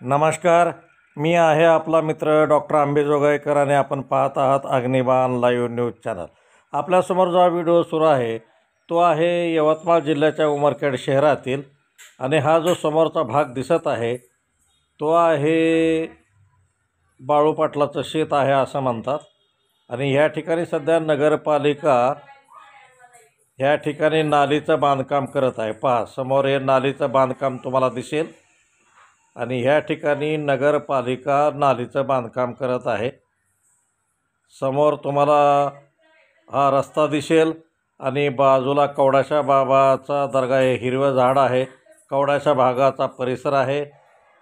नमस्कार, मी आहे आपला मित्र डॉक्टर आंबेजोगाईकर आणि आपण पाहत आहात अग्निबाण लाईव्ह न्यूज चॅनल। आपल्यासमोर जो व्हिडिओ सुरू आहे तो आहे यवतमाळ जिल्ह्याच्या उमरखेड शहरातील आणि हा जो समोरचा भाग दिसत आहे तो आहे बाळू पाटलाचं शेत आहे असं म्हणतात। आणि या ठिकाणी सध्या नगरपालिका या ठिकाणी नालीचं बांधकाम करत आहे। पहा समोर हे नालीचं बांधकाम तुम्हाला दिसेल आणि ह्या ठिकाणी नगरपालिका नालीचं बांधकाम करत आहे। समोर तुम्हाला हा रस्ता दिसेल आणि बाजूला कवडाशा बाबाचा दर्गा आहे, हिरवं झाड आहे, कवडाशा भागाचा परिसर आहे।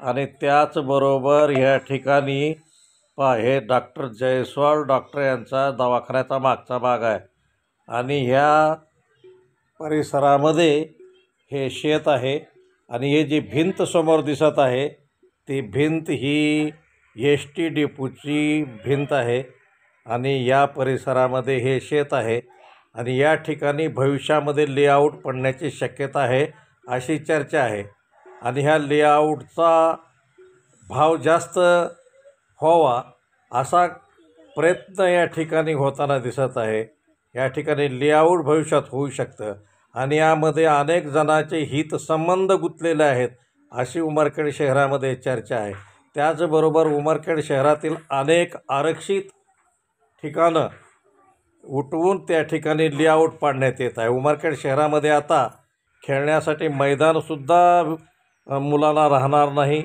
आणि त्याचबरोबर ह्या ठिकाणी पहा हे डॉक्टर जयस्वाल डॉक्टर यांचा दवाखान्याचा मागचा भाग आहे आणि ह्या परिसरामध्ये हे शेत आहे। आणि हे जी भिंत समोर दिसत आहे ती भिंत ही एस.टी. डेपोची भिंत आहे आणि या परिसरामध्ये हे शेत आहे आणि या ठिकाणी भविष्यामध्ये लेआउट पडण्याची शक्यता आहे अशी चर्चा आहे। आणि ह्या लेआउटचा भाव जास्त व्हावा असा प्रयत्न या ठिकाणी होताना दिसत आहे। या ठिकाणी लेआउट भविष्यात होऊ शकतं आणि यामध्ये अनेक जणांचे हितसंबंध गुंतलेले आहेत अशी उमरखेड शहरामध्ये चर्चा आहे। त्याचबरोबर उमरखेड शहरातील अनेक आरक्षित ठिकाणं उठवून त्या ठिकाणी लेआउट पाडण्यात येत आहे। उमरखेड शहरामध्ये आता खेळण्यासाठी मैदानसुद्धा मुलांना राहणार नाही,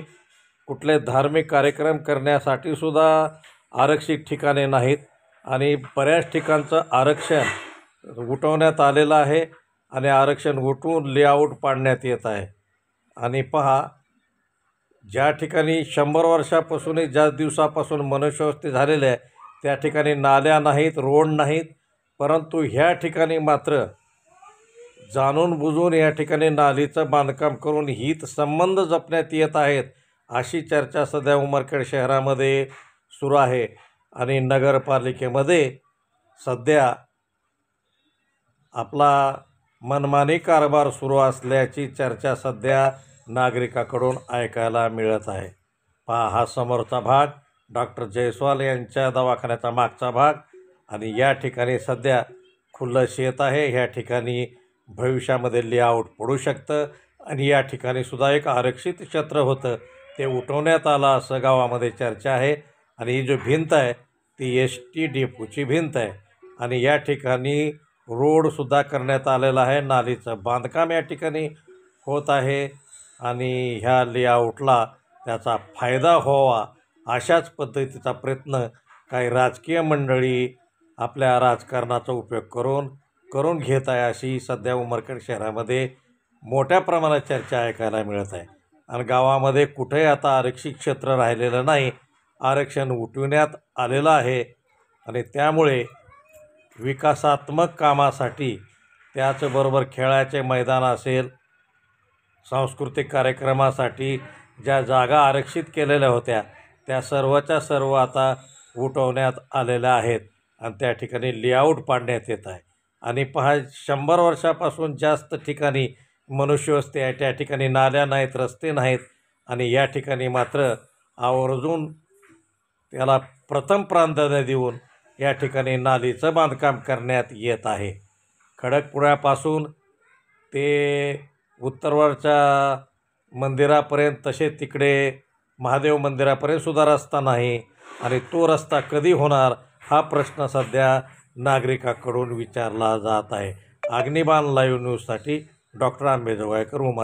कुठले धार्मिक कार्यक्रम करण्यासाठीसुद्धा आरक्षित ठिकाणे नाहीत आणि बऱ्याच ठिकाणचं आरक्षण उठवण्यात आलेलं आहे आणि आरक्षण उठवून लेआउट पाडण्यात येत आहे। आणि पहा ज्या ठिकाणी 100 वर्षापासूनही जास्त दिवसापासून मनुष्यवस्ती झालेली आहे त्या ठिकाणी नाल्या नाहीत, रोड नाहीत, परंतु ह्या ठिकाणी मात्र जाणून बुजून या ठिकाणी नालीचं बांधकाम करून हितसंबंध जपण्यात येत आहेत अशी चर्चा सध्या उमरखेड शहरामध्ये सुरू आहे। आणि नगरपालिकेमध्ये सध्या आपला मनमानी कारभार सुरू असल्याची चर्चा सध्या नागरिकांकडून ऐकायला मिळत आहे। पहा हा समोरचा भाग डॉक्टर जयस्वाल यांच्या दवाखान्याचा मागचा भाग आणि या ठिकाणी सध्या खुलं शेत आहे। ह्या ठिकाणी भविष्यामध्ये लेआउट पडू शकतं आणि या ठिकाणी सुद्धा एक आरक्षित क्षेत्र होतं ते उठवण्यात आलं असं गावामध्ये चर्चा आहे। आणि ही जो भिंत आहे ती एस.टी. डेपोची भिंत आहे आणि या ठिकाणी रोडसुद्धा करण्यात आलेला आहे, नालीचं बांधकाम या ठिकाणी होत आहे आणि ह्या लेआउटला त्याचा फायदा व्हावा अशाच पद्धतीचा प्रयत्न काही राजकीय मंडळी आपल्या राजकारणाचा उपयोग करून घेत आहे अशी सध्या उमरखेड शहरामध्ये मोठ्या प्रमाणात चर्चा ऐकायला मिळत आहे। आणि गावामध्ये कुठेही आता आरक्षित क्षेत्र राहिलेलं नाही, आरक्षण उठविण्यात आलेलं आहे आणि त्यामुळे विकासात्मक कामासाठी त्याचबरोबर खेळाचे मैदान असेल, सांस्कृतिक कार्यक्रमासाठी ज्या जागा आरक्षित केलेल्या होत्या त्या सर्वच्या सर्व आता उठवण्यात आलेल्या आहेत आणि त्या ठिकाणी लेआउट पाडण्यात येत आहे। आणि पहा 100 वर्षापासून जास्त ठिकाणी मनुष्यवस्ती आहे, त्या ठिकाणी नाल्या नाहीत, रस्ते नाहीत आणि या ठिकाणी मात्र आवर्जून त्याला प्रथम प्राधान्य देऊन या ठिकाणी नालीचं बांधकाम करण्यात येत आहे। खडकपुळ्यापासून ते उत्तरवरच्या मंदिरापर्यंत तसे तिकडे महादेव मंदिरापर्यंत सुद्धा रस्ता नाही आणि तो रस्ता कधी होणार हा प्रश्न सध्या नागरिकांकडून विचारला जात आहे। अग्निबाण लाईव्ह न्यूजसाठी डॉक्टर आंबेजोगाईकर उमरखेड।